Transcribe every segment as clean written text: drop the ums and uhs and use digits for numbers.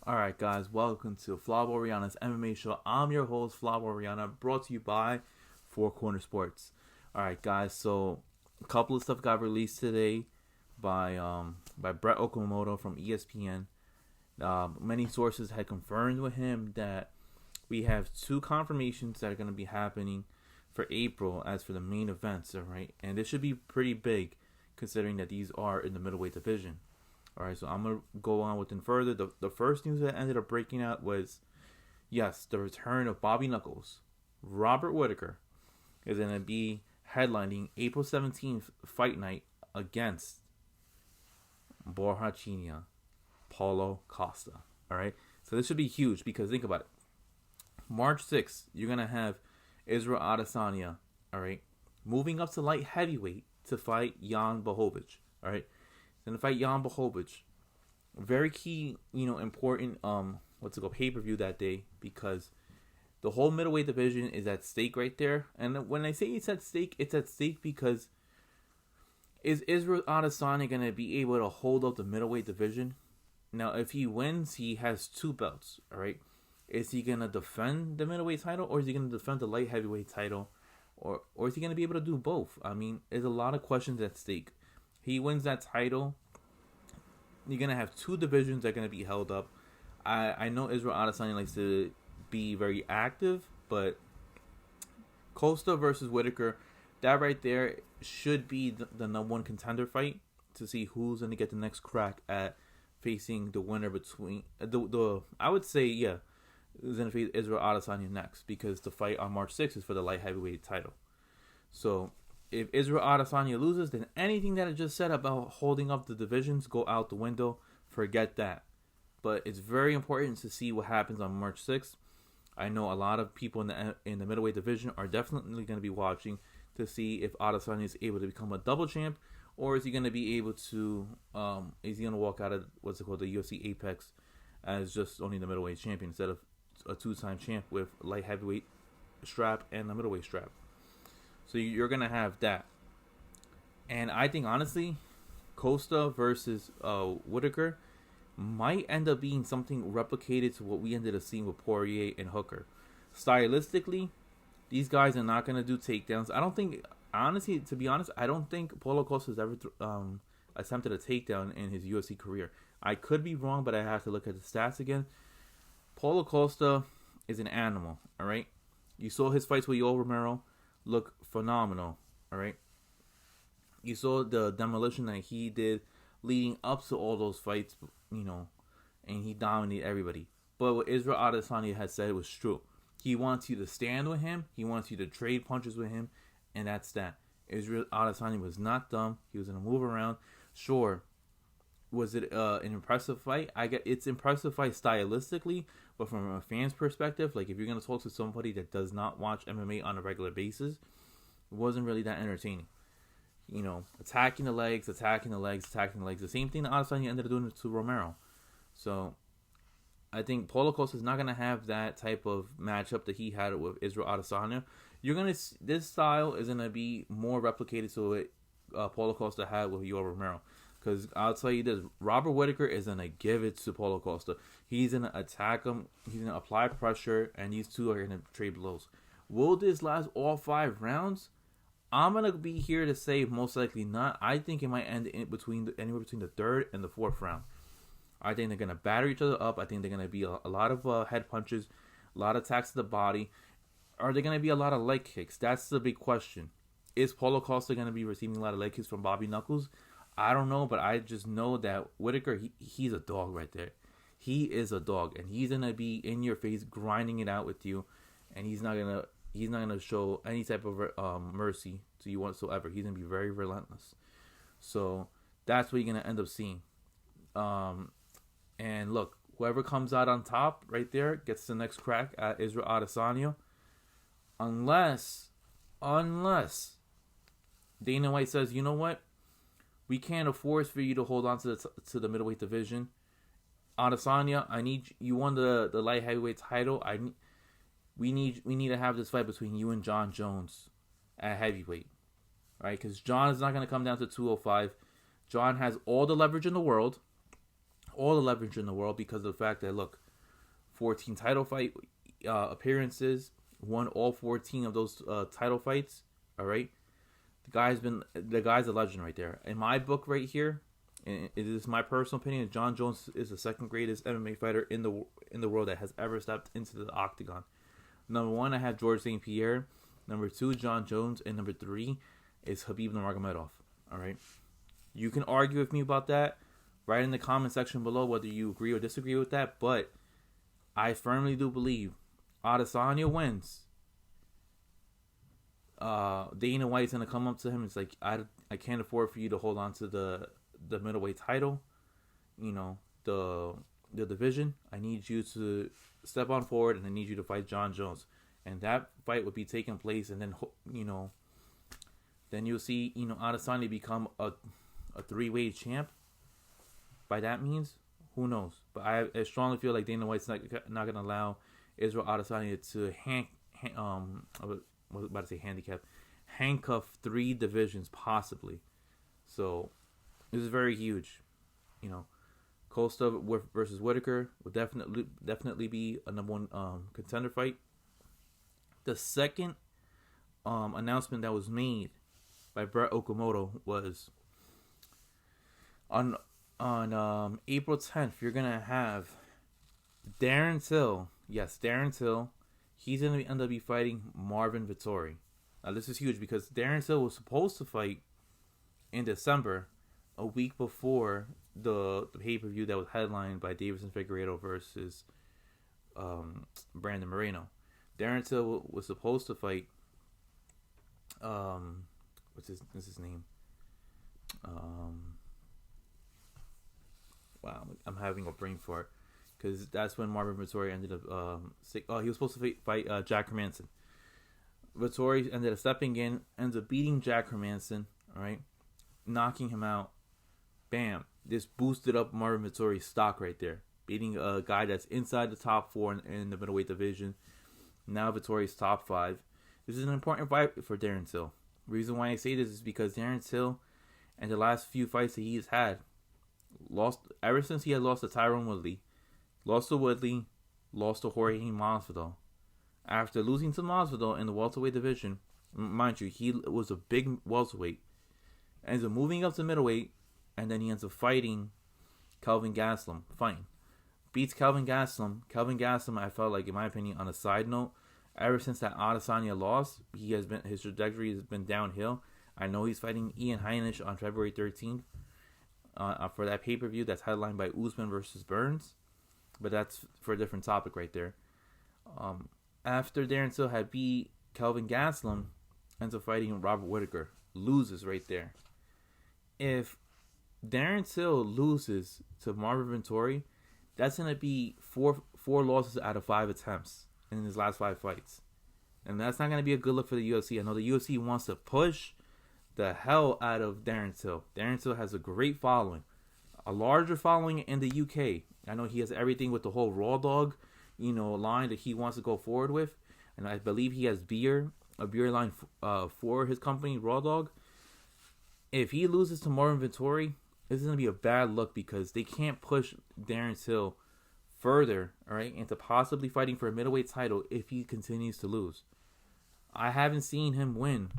Alright, guys, welcome to Flaw Rihanna's MMA show. I'm your host, Flaw Rihanna, brought to you by Four Corner Sports. Alright, guys, so a couple of stuff got released today by Brett Okamoto from ESPN. Many sources had confirmed with him that we have two confirmations that are going to be happening for April as for the main events, alright? And this should be pretty big considering that these are in the middleweight division. Alright, so I'm going to go on with it further. The first news that ended up breaking out was, yes, the return of Bobby Knuckles. Robert Whittaker is going to be headlining April 17th fight night against Borja Paulo Costa. Alright, so this should be huge because think about it. March 6th, you're going to have Israel Adesanya, alright, moving up to light heavyweight to fight Jan Blachowicz. Alright, going to fight Jan Blachowicz. Very key, important pay-per-view that day because the whole middleweight division is at stake right there. And when I say it's at stake because is Israel Adesanya going to be able to hold up the middleweight division? Now, if he wins, he has two belts, all right? Is he going to defend the middleweight title or is he going to defend the light heavyweight title? Or is he going to be able to do both? I mean, there's a lot of questions at stake. He wins that title, you're going to have two divisions that are going to be held up. I know Israel Adesanya likes to be very active, but Costa versus Whittaker, that right there should be the number one contender fight to see who's going to get the next crack at facing the winner between I would say, yeah, is going to face Israel Adesanya next because the fight on March 6th is for the light heavyweight title. So if Israel Adesanya loses, then anything that I just said about holding up the divisions go out the window. Forget that. But it's very important to see what happens on March 6th. I know a lot of people in the middleweight division are definitely going to be watching to see if Adesanya is able to become a double champ, or is he going to be able to is he going to walk out of the UFC Apex as just only the middleweight champion instead of a two-time champ with light heavyweight strap and the middleweight strap. So you're going to have that. And I think, honestly, Costa versus Whittaker might end up being something replicated to what we ended up seeing with Poirier and Hooker. Stylistically, these guys are not going to do takedowns. I don't think, honestly, to be honest, I don't think Paulo Costa has ever attempted a takedown in his UFC career. I could be wrong, but I have to look at the stats again. Paulo Costa is an animal, all right? You saw his fights with Yoel Romero look phenomenal, all right? You saw the demolition that he did leading up to all those fights, and he dominated everybody. But what Israel Adesanya has said was true. He wants you to stand with him. He wants you to trade punches with him, and that's that. Israel Adesanya was not dumb. He was going to move around. Sure, was it an impressive fight? I get it's impressive fight stylistically, but from a fan's perspective, like if you're going to talk to somebody that does not watch MMA on a regular basis, it wasn't really that entertaining. Attacking the legs. The same thing that Adesanya ended up doing to Romero. So I think Paulo Costa is not going to have that type of matchup that he had with Israel Adesanya. This style is going to be more replicated to what Paulo Costa had with Yoel Romero. Because I'll tell you this, Robert Whittaker is going to give it to Paulo Costa. He's going to attack him. He's going to apply pressure. And these two are going to trade blows. Will this last all 5 rounds? I'm going to be here to say most likely not. I think it might end anywhere between the 3rd and the 4th round. I think they're going to batter each other up. I think they're going to be a lot of head punches, a lot of attacks to the body. Are there going to be a lot of leg kicks? That's the big question. Is Paulo Costa going to be receiving a lot of leg kicks from Bobby Knuckles? I don't know, but I just know that Whittaker, he's a dog right there. He is a dog, and he's gonna be in your face, grinding it out with you, and he's not gonna show any type of mercy to you whatsoever. He's gonna be very relentless. So that's what you're gonna end up seeing. And look, whoever comes out on top right there gets the next crack at Israel Adesanya, unless Dana White says, you know what? We can't afford for you to hold on to the middleweight division. Adesanya, I need you won the light heavyweight title. We need to have this fight between you and John Jones at heavyweight, right? Because John is not going to come down to 205. John has all the leverage in the world. all the leverage in the world because of the fact that, look, 14 title fight appearances, won all 14 of those title fights. All right, the guy's a legend right there. In my book right here, and it is my personal opinion, Jon Jones is the second greatest MMA fighter in the world that has ever stepped into the octagon. Number 1, I have George St. Pierre. Number 2, Jon Jones, and number 3 is Khabib Nurmagomedov. All right, you can argue with me about that. Write in the comment section below whether you agree or disagree with that, but I firmly do believe Adesanya wins. Dana White's gonna come up to him. It's like, I can't afford for you to hold on to the middleweight title, the division. I need you to step on forward, and I need you to fight Jon Jones, and that fight would be taking place, and then then you'll see Adesanya become a 3-weight champ. By that means, who knows? But I strongly feel like Dana White's not going to allow Israel Adesanya to handcuff 3 divisions possibly. So this is very huge. Costa versus Whittaker would definitely be a number 1 contender fight. The second announcement that was made by Brett Okamoto was on April 10th. You're gonna have Darren Till. Yes, Darren Till. He's gonna end up fighting Marvin Vettori. Now this is huge because Darren Till was supposed to fight in December, a week before the pay-per-view that was headlined by Davison Figueiredo versus Brandon Moreno. Darren Till was supposed to fight what's his name? Wow, I'm having a brain fart because that's when Marvin Vettori ended up sick. He was supposed to fight Jack Hermanson. Vettori ended up stepping in, ends up beating Jack Hermanson, all right, knocking him out. Bam. This boosted up Marvin Vettori's stock right there. Beating a guy that's inside the top 4 in the middleweight division. Now Vettori's top 5. This is an important fight for Darren Till. The reason why I say this is because Darren Till, and the last few fights that he's had, lost ever since he had lost to Tyron Woodley, lost to Jorge Masvidal. After losing to Masvidal in the welterweight division, mind you, he was a big welterweight, ends up moving up to middleweight, and then he ends up fighting Kelvin Gastelum. Fine. Beats Kelvin Gastelum. Kelvin Gastelum, I felt like, in my opinion, on a side note, ever since that Adesanya loss, his trajectory has been downhill. I know he's fighting Ian Heinisch on February 13th for that pay-per-view that's headlined by Usman versus Burns, but that's for a different topic right there. After Darren Till had beat Kelvin Gastelum, ends up fighting Robert Whittaker, loses right there. If Darren Till loses to Marvin Vettori, that's going to be four losses out of 5 attempts in his last 5 fights. And that's not going to be a good look for the UFC. I know the UFC wants to push the hell out of Darren Till. Darren Till has a great following. A larger following in the UK. I know he has everything with the whole Raw Dog, line that he wants to go forward with. And I believe he has a beer line for his company, Raw Dog. If he loses to Marvin Vettori, this is going to be a bad look because they can't push Darren Till further, all right, into possibly fighting for a middleweight title if he continues to lose. I haven't seen him win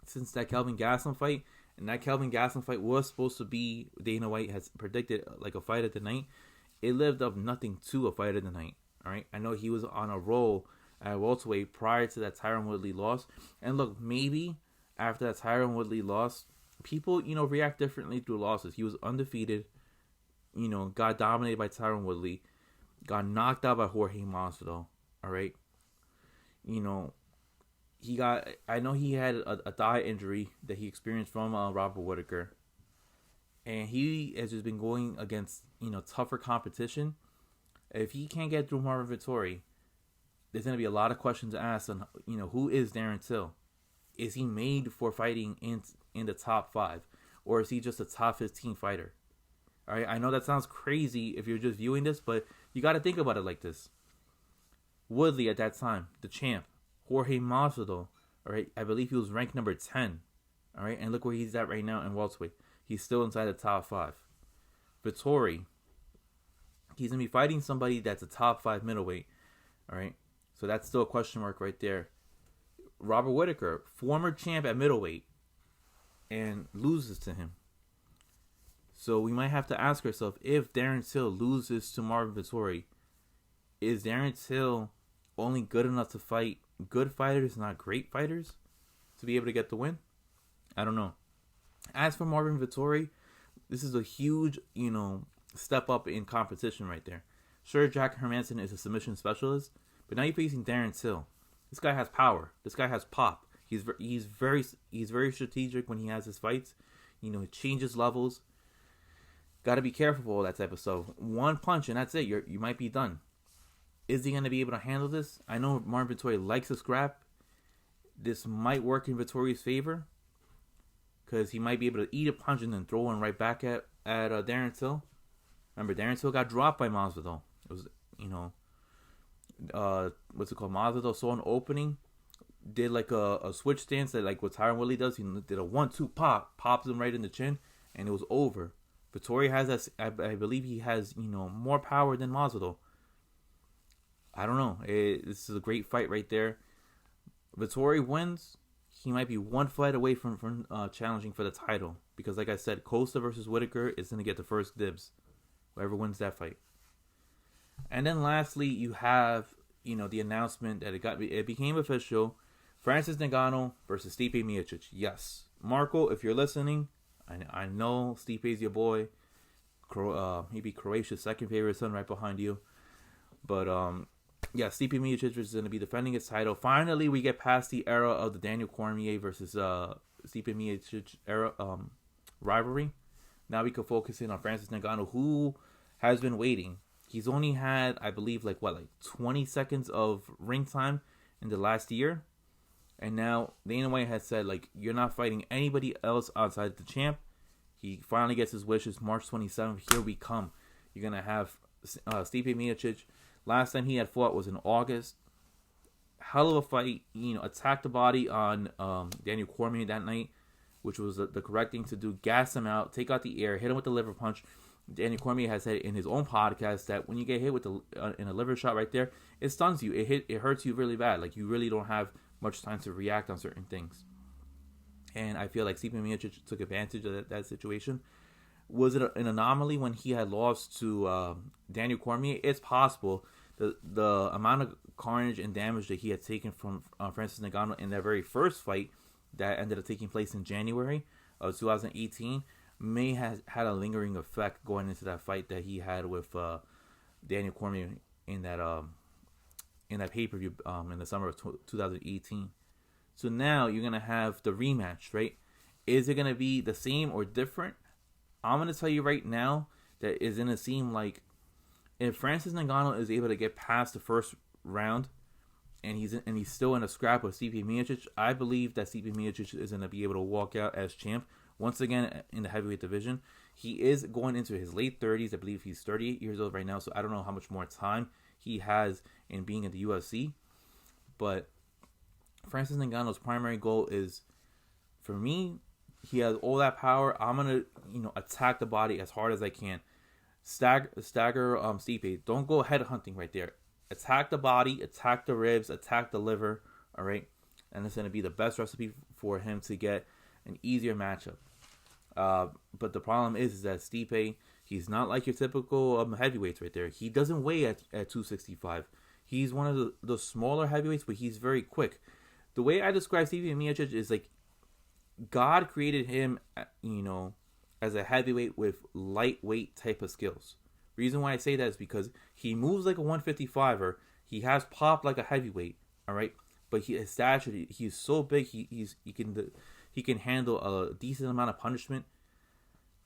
since that Kelvin Gastelum fight, and that Kelvin Gastelum fight was supposed to be, Dana White has predicted, like a fight of the night. It lived up nothing to a fight of the night, all right? I know he was on a roll at welterweight prior to that Tyron Woodley loss, and look, maybe after that Tyron Woodley loss, people, react differently to losses. He was undefeated, got dominated by Tyron Woodley, got knocked out by Jorge Masvidal, all right? I know he had a thigh injury that he experienced from Robert Whittaker, and he has just been going against, tougher competition. If he can't get through Marvin Vettori, there's going to be a lot of questions asked on, who is Darren Till? Is he made for fighting in the top 5, or is he just a top 15 fighter? All right, I know that sounds crazy if you're just viewing this, but you got to think about it like this. Woodley at that time, the champ, Jorge Masvidal, all right, I believe he was ranked number 10, all right, and look where he's at right now in welterweight. He's still inside the top 5. Vettori, He's going to be fighting somebody that's a top 5 middleweight. All right. So that's still a question mark right there. Robert Whittaker, former champ at middleweight, and loses to him. So we might have to ask ourselves, if Darren Till loses to Marvin Vettori, is Darren Till only good enough to fight good fighters, not great fighters, to be able to get the win? I don't know. As for Marvin Vettori, this is a huge, step up in competition right there. Sure, Jack Hermanson is a submission specialist, but now you're facing Darren Till. This guy has power. This guy has pop. He's very strategic when he has his fights. He changes levels. Got to be careful with all that type of stuff. One punch and that's it. You might be done. Is he going to be able to handle this? I know Marvin Vettori likes to scrap. This might work in Vettori's favor, because he might be able to eat a punch and then throw one right back at Darren Till. Remember, Darren Till got dropped by Masvidal. It was, what's it called? Masvidal saw an opening, did like a switch stance that like what Tyron Woodley does. He did a 1-2 pops him right in the chin, and it was over. Vettori has that. I believe he has more power than Masvidal. I don't know. This is a great fight right there. Vettori wins. He might be one fight away from challenging for the title, because like I said, Costa versus Whittaker is going to get the first dibs. Whoever wins that fight. And then lastly, you have the announcement that it became official. Francis Ngannou versus Stipe Miocic. Yes, Marco, if you're listening, I know Stipe's your boy. He be Croatia's second favorite son, right behind you. But yeah, Stipe Miocic is going to be defending his title. Finally, we get past the era of the Daniel Cormier versus Stipe Miocic era rivalry. Now we can focus in on Francis Ngannou, who has been waiting. He's only had, I believe, like 20 seconds of ring time in the last year. And now Dana White has said, you're not fighting anybody else outside the champ. He finally gets his wishes. March 27th, here we come. You're going to have Stipe Miocic. Last time he had fought was in August. Hell of a fight. Attacked the body on Daniel Cormier that night, which was the correct thing to do. Gas him out, take out the air, hit him with the liver punch. Daniel Cormier has said in his own podcast that when you get hit with in a liver shot right there, it stuns you. It hurts you really bad. You really don't have much time to react on certain things. And I feel like Stipe Miocic took advantage of that situation. Was it an anomaly when he had lost to Daniel Cormier? It's possible. The amount of carnage and damage that he had taken from Francis Ngannou in that very first fight that ended up taking place in January of 2018 may have had a lingering effect going into that fight that he had with Daniel Cormier in that pay-per-view in the summer of 2018. So now you're going to have the rematch, right? Is it going to be the same or different? I'm going to tell you right now that it's going to seem like if Francis Ngannou is able to get past the first round and he's still in a scrap with Stipe Miocic, I believe that Stipe Miocic is going to be able to walk out as champ once again in the heavyweight division. He is going into his late 30s. I believe he's 38 years old right now, so I don't know how much more time he has in being in the UFC. But Francis Ngannou's primary goal is, for me, he has all that power. I'm going to, attack the body as hard as I can. Stagger Stipe. Don't go head hunting right there. Attack the body, attack the ribs, attack the liver, all right? And it's going to be the best recipe for him to get an easier matchup. But the problem is that Stipe, he's not like your typical heavyweights right there. He doesn't weigh at 265. He's one of the smaller heavyweights, but he's very quick. The way I describe Stipe Miocic is like God created him, as a heavyweight with lightweight type of skills. Reason why I say that is because he moves like a 155er. He has pop like a heavyweight, all right? But his stature, he's so big, he can handle a decent amount of punishment.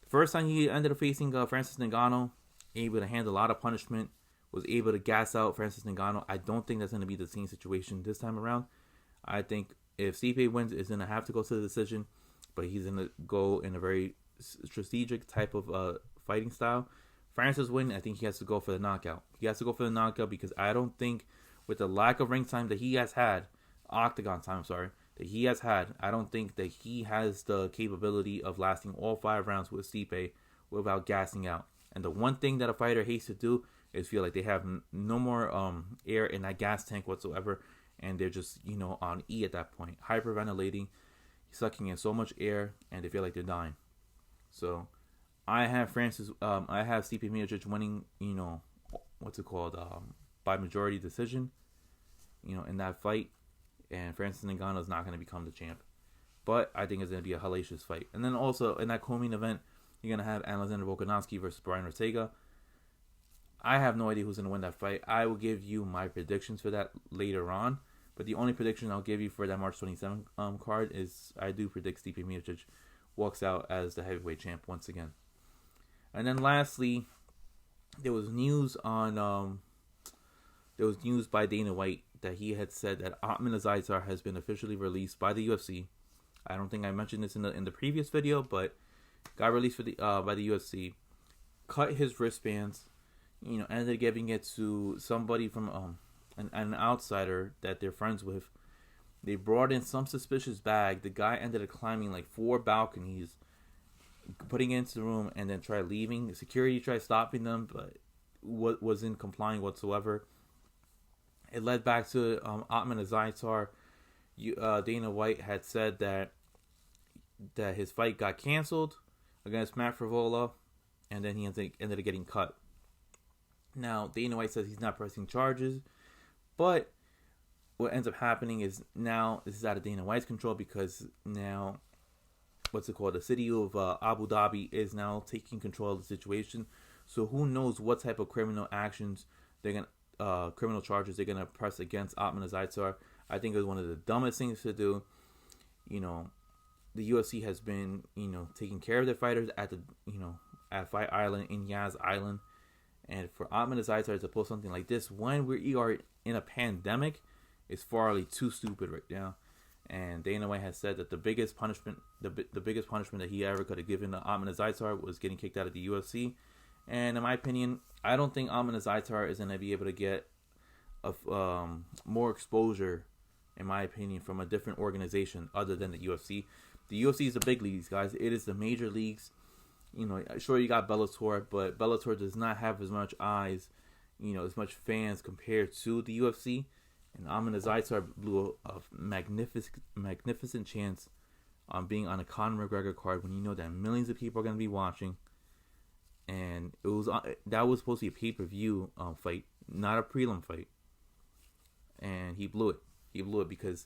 The first time he ended up facing Francis Ngannou, able to handle a lot of punishment, was able to gas out Francis Ngannou. I don't think that's going to be the same situation this time around. I think if Stipe wins, it's going to have to go to the decision, but he's going to go in a very strategic type of fighting style. Francis win, I think he has to go for the knockout. He has to go for the knockout because I don't think, with the lack of ring time that he has had, octagon time, that he has had, I don't think that he has the capability of lasting all 5 rounds with Stipe without gassing out. And the one thing that a fighter hates to do is feel like they have no more air in that gas tank whatsoever, and they're just on E at that point, hyperventilating, sucking in so much air, and they feel like they're dying. So I have Stipe Miocic winning, by majority decision, in that fight, and Francis Ngannou is not going to become the champ. But I think it's going to be a hellacious fight. And then also in that co-main event, you're going to have Alexander Volkanovski versus Brian Ortega. I have no idea who's going to win that fight. I will give you my predictions for that later on. But the only prediction I'll give you for that March 27 card is I do predict Stipe Miocic walks out as the heavyweight champ once again. And then lastly, there was news by Dana White that he had said that Ahmed Zaizar has been officially released by the UFC. I don't think I mentioned this in the previous video, but got released by the UFC. Cut his wristbands, ended up giving it to somebody from an outsider that they're friends with. They brought in some suspicious bag. The guy ended up climbing like 4 balconies, putting it into the room, and then tried leaving. The security tried stopping them, but wasn't complying whatsoever. It led back to Ahmed Zaizar. Dana White had said that his fight got canceled against Matt Frivola, and then he ended up getting cut. Now, Dana White says he's not pressing charges, but what ends up happening is now this is out of Dana White's control, because now, the city of Abu Dhabi is now taking control of the situation. So who knows what type of criminal actions criminal charges they're gonna press against Ahmed Zaizar. I think it was one of the dumbest things to do. The UFC has been, taking care of their fighters at Fight Island, in Yas Island. And for Ahmed Zaizar to pull something like this when we are in a pandemic is far too stupid right now. And Dana White has said that the biggest punishment that he ever could have given to Ahmed Zaizar was getting kicked out of the UFC. And in my opinion, I don't think Ahmed Zaizar is going to be able to get more exposure, in my opinion, from a different organization other than the UFC. The UFC is the big leagues, guys. It is the major leagues. Sure, you got Bellator, but Bellator does not have as much eyes, as much fans compared to the UFC. And Ahmed Zaizar blew a magnificent chance on being on a Conor McGregor card when you know that millions of people are going to be watching. And that was supposed to be a pay-per-view fight, not a prelim fight. And he blew it. He blew it because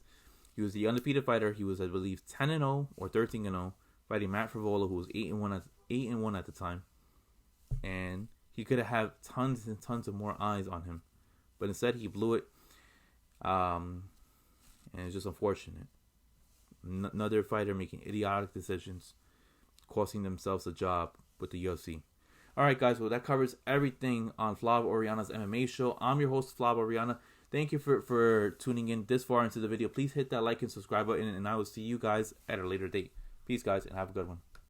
he was the undefeated fighter. He was, I believe, 10-0 or 13-0, fighting Matt Frivola, who was 8-1 at the time. And he could have had tons and tons of more eyes on him, but instead he blew it. And it's just unfortunate. Another fighter making idiotic decisions, costing themselves a job with the UFC. Alright guys, well that covers everything on Flav Oriana's MMA show. I'm your host, Flav Oriana. Thank you for tuning in this far into the video. Please hit that like and subscribe button, and I will see you guys at a later date. Peace guys, and have a good one.